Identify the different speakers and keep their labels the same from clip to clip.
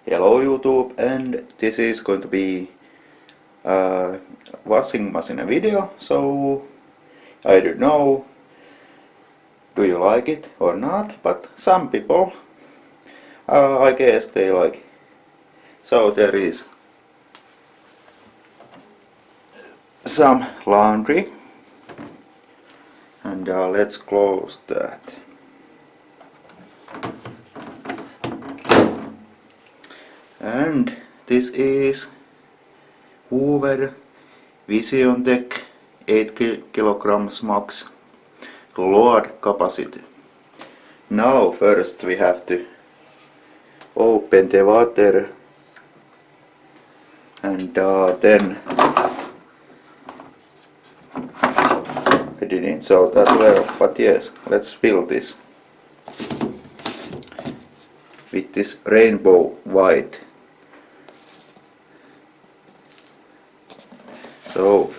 Speaker 1: Hello YouTube, and this is going to be a washing machine video, so I don't know do you like it or not, but some people I guess they like it. So there is some laundry, and let's close that. And this is Hoover VisionTech 8 kilograms max load capacity. Now first we have to open the water and then I didn't show that well, but yes, let's fill this with this rainbow white. So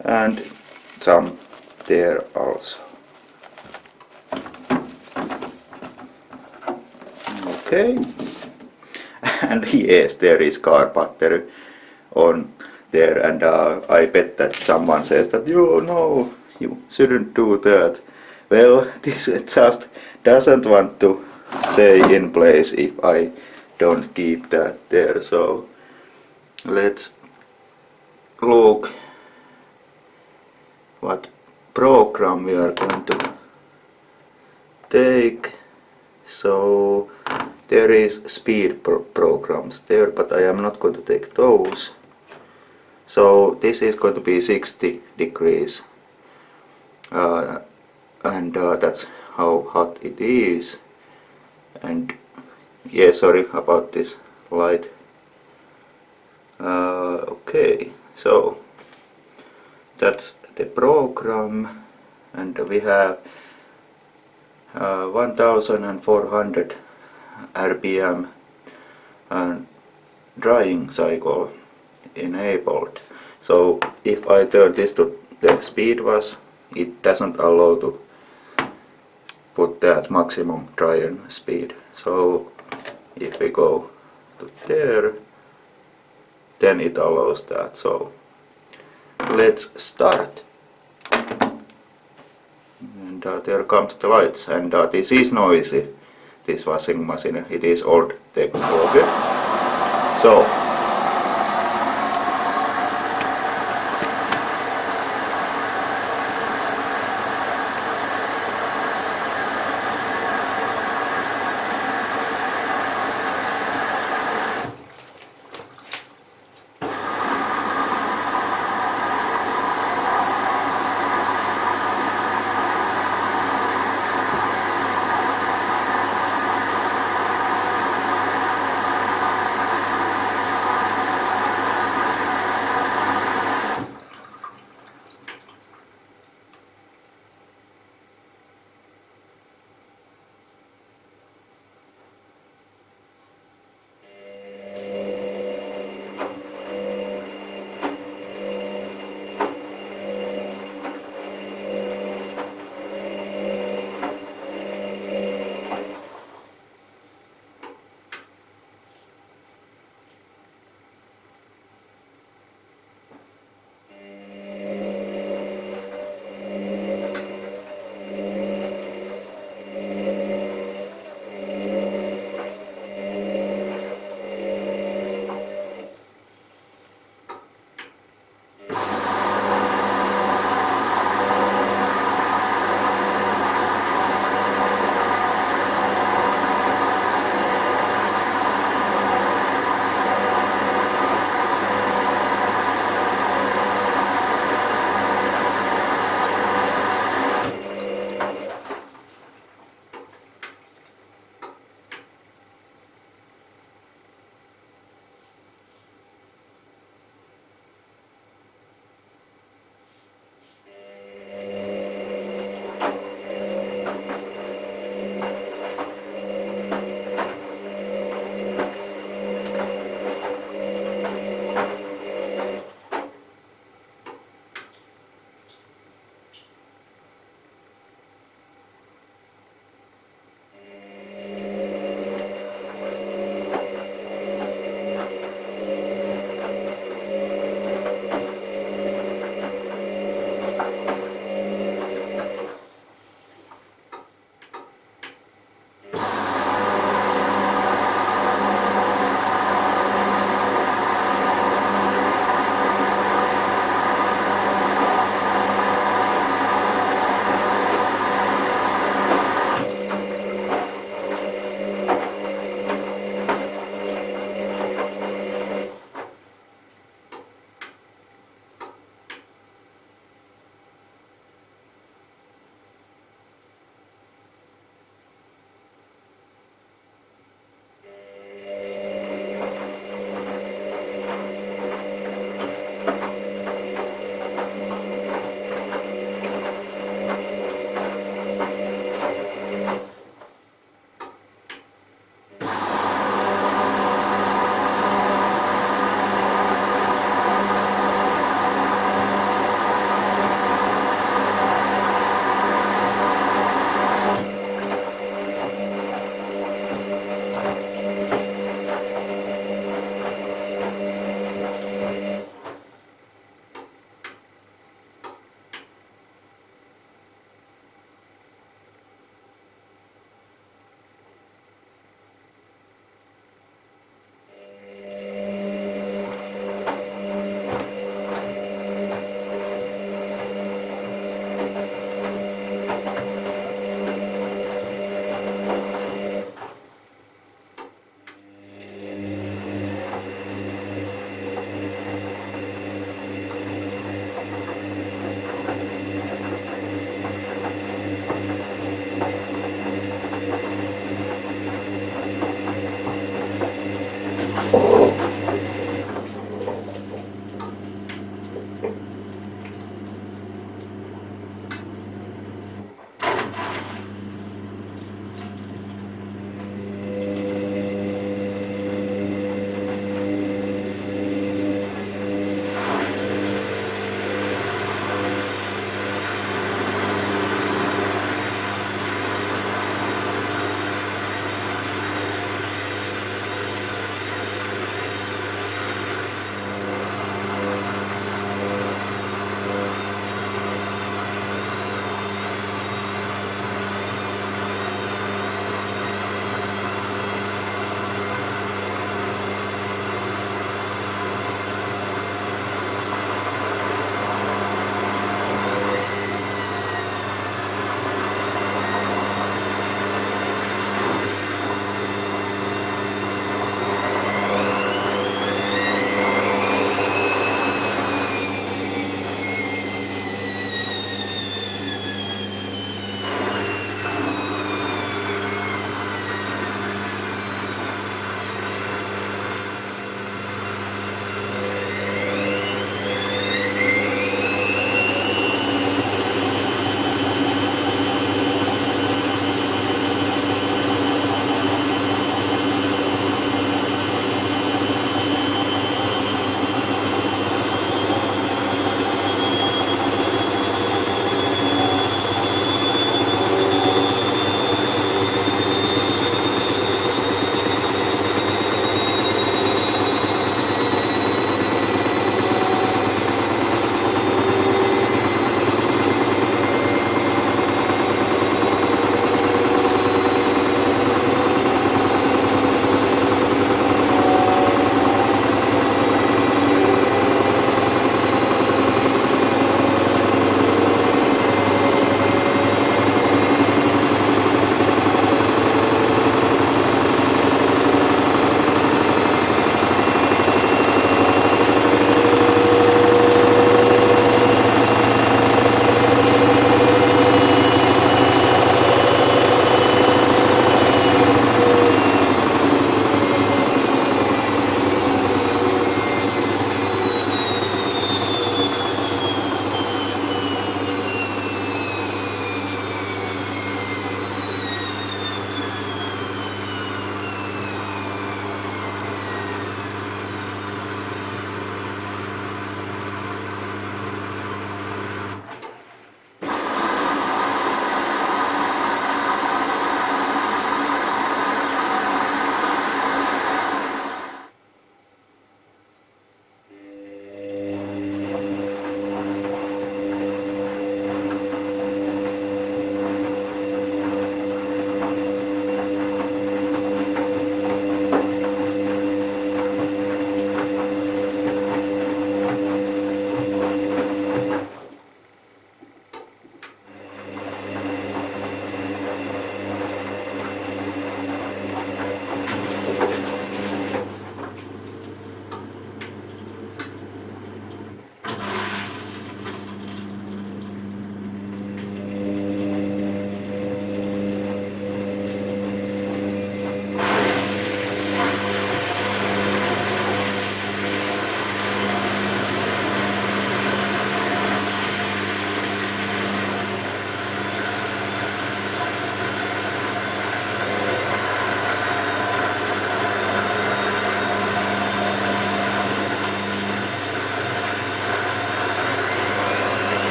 Speaker 1: and some there also. Okay. And yes, there is car battery on there, and I bet that someone says that no, you shouldn't do that. Well, this just doesn't want to stay in place if I don't keep that there. So let's look what program we are going to take. So there is speed programs there, but I am not going to take those. So this is going to be 60 degrees and that's how hot it is. And yeah, sorry about this light. Okay, so that's the program, and we have 1400 RPM and drying cycle enabled. So if I turn this to the speed wash, it doesn't allow to put that maximum drying speed. So if we go to there, then it allows that. So let's start. And there comes the lights, and this is noisy, this washing machine. It is old technology. So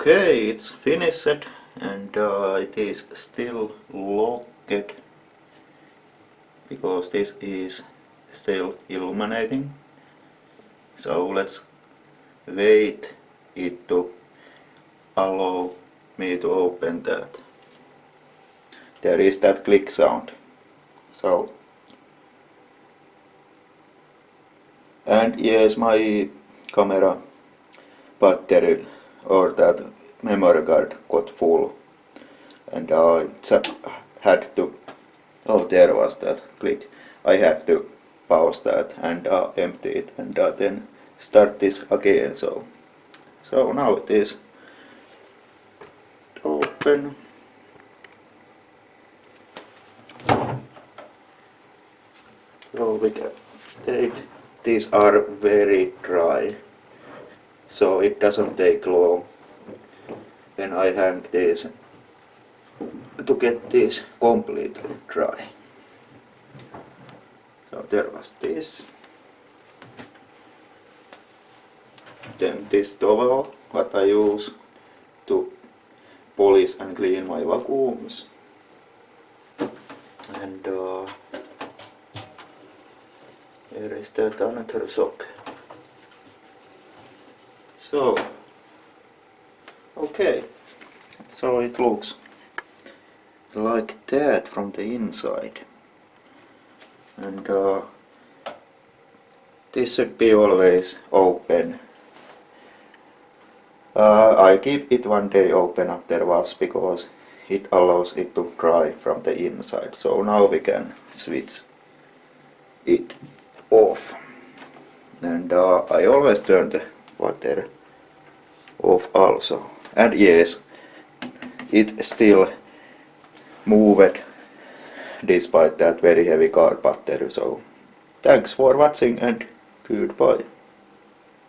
Speaker 1: Okay, it's finished and it is still locked because this is still illuminating. So let's wait it to allow me to open that. There is that click sound. So, and yes, my camera battery or that memory card got full, and I had to, oh, there was that click. I had to pause that and empty it and then start this again. So now it is open. So we can take, these are very dry, so it doesn't take long when I hang this to get this completely dry. So there was this. Then this towel what I use to polish and clean my vacuums. And here is that another sock. So, okay, so it looks like that from the inside. And this should be always open. I keep it one day open afterwards because it allows it to dry from the inside. So now we can switch it off. And I always turn the water off also. And yes, it still moved despite that very heavy car battery. So thanks for watching and goodbye.